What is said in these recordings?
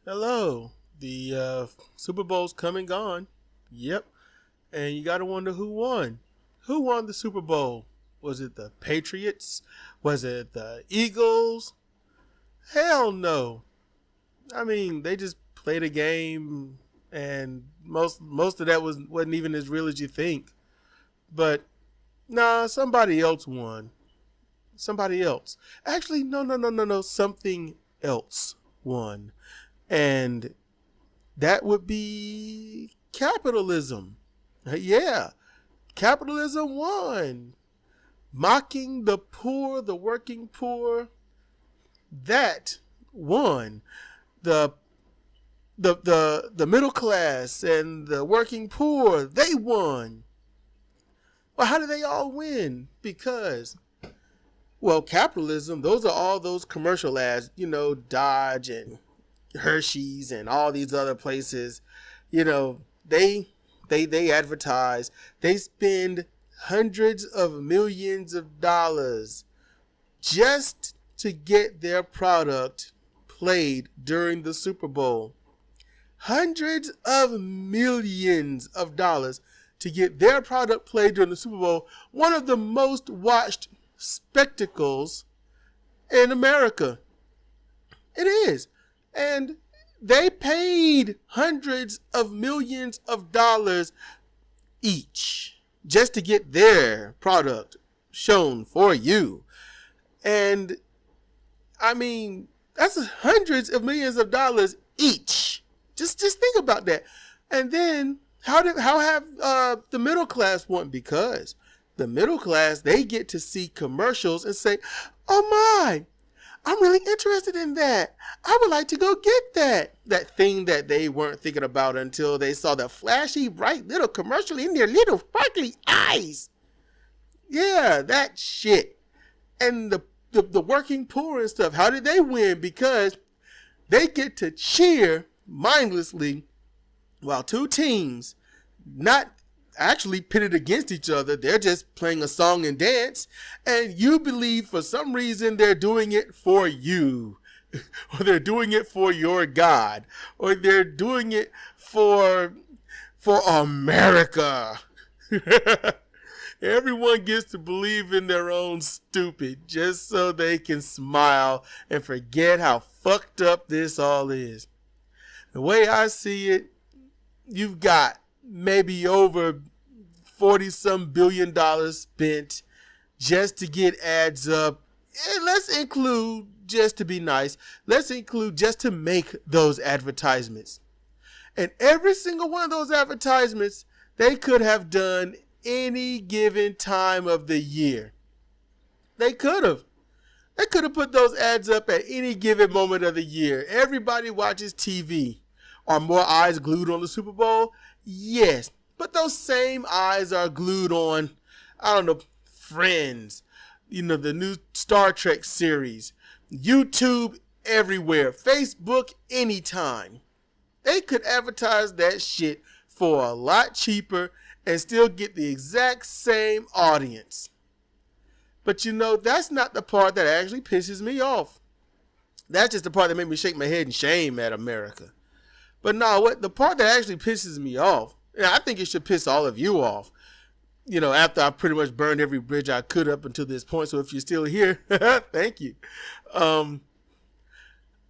Hello. The Super Bowl's come and gone. Yep. And you got to wonder who won. Who won the Super Bowl? Was it the Patriots? Was it the Eagles? Hell no. I mean, they just played a game, and most of that wasn't even as real as you think. But nah, somebody else won. Somebody else. Actually, no. Something else won. And that would be capitalism. Yeah, capitalism won. Mocking the poor, the working poor, that won. The middle class and the working poor, they won. Well, how do they all win? Because, well, capitalism, those are all those commercial ads, Dodge and Hershey's and all these other places, they advertise. They spend hundreds of millions of dollars just to get their product played during the Super Bowl. Hundreds of millions of dollars to get their product played during the Super Bowl. One of the most watched spectacles in America. It is. And they paid hundreds of millions of dollars each just to get their product shown for you. And I mean, that's hundreds of millions of dollars each. Just think about that. And then how have the middle class won? Because the middle class, they get to see commercials and say, "Oh my, I'm really interested in that. I would like to go get that." That thing that they weren't thinking about until they saw the flashy, bright little commercial in their little sparkly eyes. Yeah, that shit. And the working poor and stuff, how did they win? Because they get to cheer mindlessly while two teams, not actually pitted against each other, they're just playing a song and dance, and you believe for some reason they're doing it for you, or they're doing it for your God, or they're doing it for America. Everyone gets to believe in their own stupid just so they can smile and forget how fucked up this all is. The way I see it, you've got maybe over $40-some billion spent just to get ads up. And let's include, just to be nice, let's include just to make those advertisements. And every single one of those advertisements, they could have done any given time of the year. They could have. They could have put those ads up at any given moment of the year. Everybody watches TV. Are more eyes glued on the Super Bowl? Yes. But those same eyes are glued on, I don't know, Friends, the new Star Trek series, YouTube everywhere, Facebook anytime. They could advertise that shit for a lot cheaper and still get the exact same audience. But that's not the part that actually pisses me off. That's just the part that made me shake my head in shame at America. But no, the part that actually pisses me off, and I think it should piss all of you off, after I pretty much burned every bridge I could up until this point. So if you're still here, thank you. The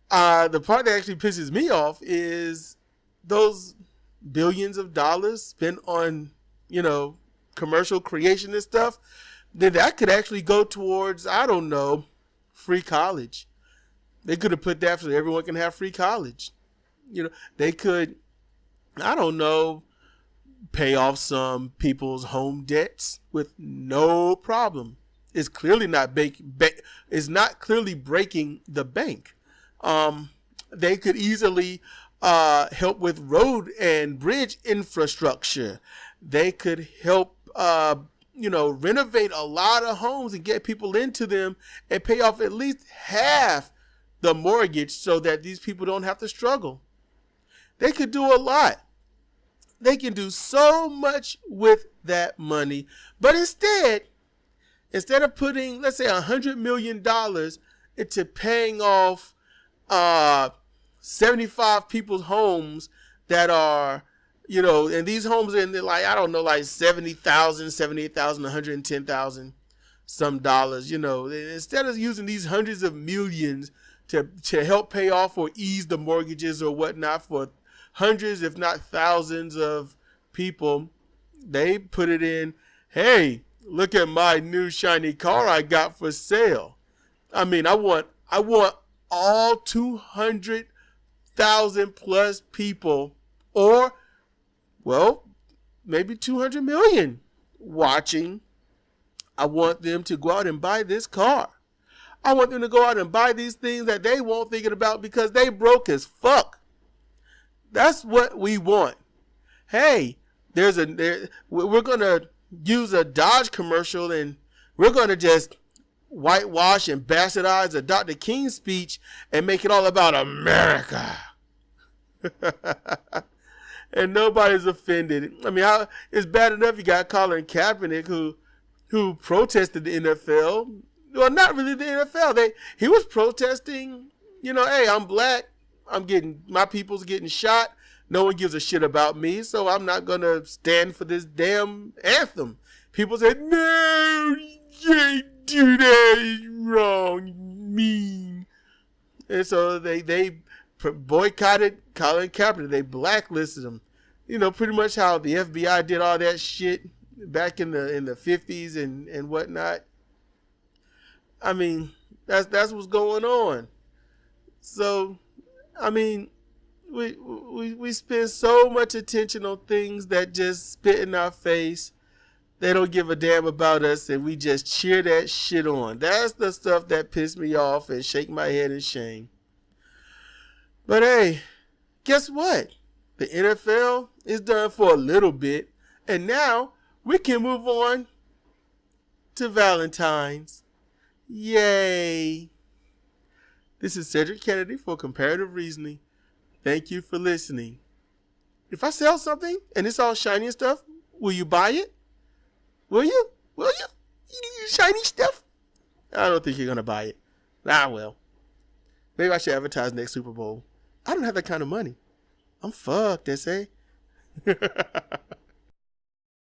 part that actually pisses me off is those billions of dollars spent on, commercial creation and stuff. Then that could actually go towards, I don't know, free college. They could have put that so everyone can have free college. They could, I don't know, pay off some people's home debts with no problem. It's clearly not it's not clearly breaking the bank. They could easily help with road and bridge infrastructure. They could help, renovate a lot of homes and get people into them and pay off at least half the mortgage so that these people don't have to struggle. They could do a lot. They can do so much with that money. But instead of putting, let's say, $100 million into paying off 75 people's homes that are, and these homes are in the, like, I don't know, like 70,000, 78,000, 110,000 some dollars, instead of using these hundreds of millions to help pay off or ease the mortgages or whatnot for hundreds, if not thousands of people, they put it in, hey, look at my new shiny car I got for sale. I mean, I want all 200,000 plus people, or, well, maybe 200 million watching. I want them to go out and buy this car. I want them to go out and buy these things that they won't thinking about because they broke as fuck. That's what we want. Hey, we're going to use a Dodge commercial and we're going to just whitewash and bastardize a Dr. King speech and make it all about America. And nobody's offended. I mean, it's bad enough you got Colin Kaepernick who protested the NFL. Well, not really the NFL. He was protesting, hey, I'm black. My people's getting shot. No one gives a shit about me, so I'm not going to stand for this damn anthem. People said, no, you can't do that. It's wrong, mean. And so they boycotted Colin Kaepernick. They blacklisted him. Pretty much how the FBI did all that shit back in the 50s and whatnot. I mean, that's what's going on. So, I mean, we spend so much attention on things that just spit in our face. They don't give a damn about us, and we just cheer that shit on. That's the stuff that pissed me off and shake my head in shame. But hey, guess what? The NFL is done for a little bit, and now we can move on to Valentine's. Yay! This is Cedric Kennedy for Comparative Reasoning. Thank you for listening. If I sell something and it's all shiny and stuff, will you buy it? Will you? Will you? Shiny stuff? I don't think you're going to buy it. Ah, well. Maybe I should advertise next Super Bowl. I don't have that kind of money. I'm fucked, they say.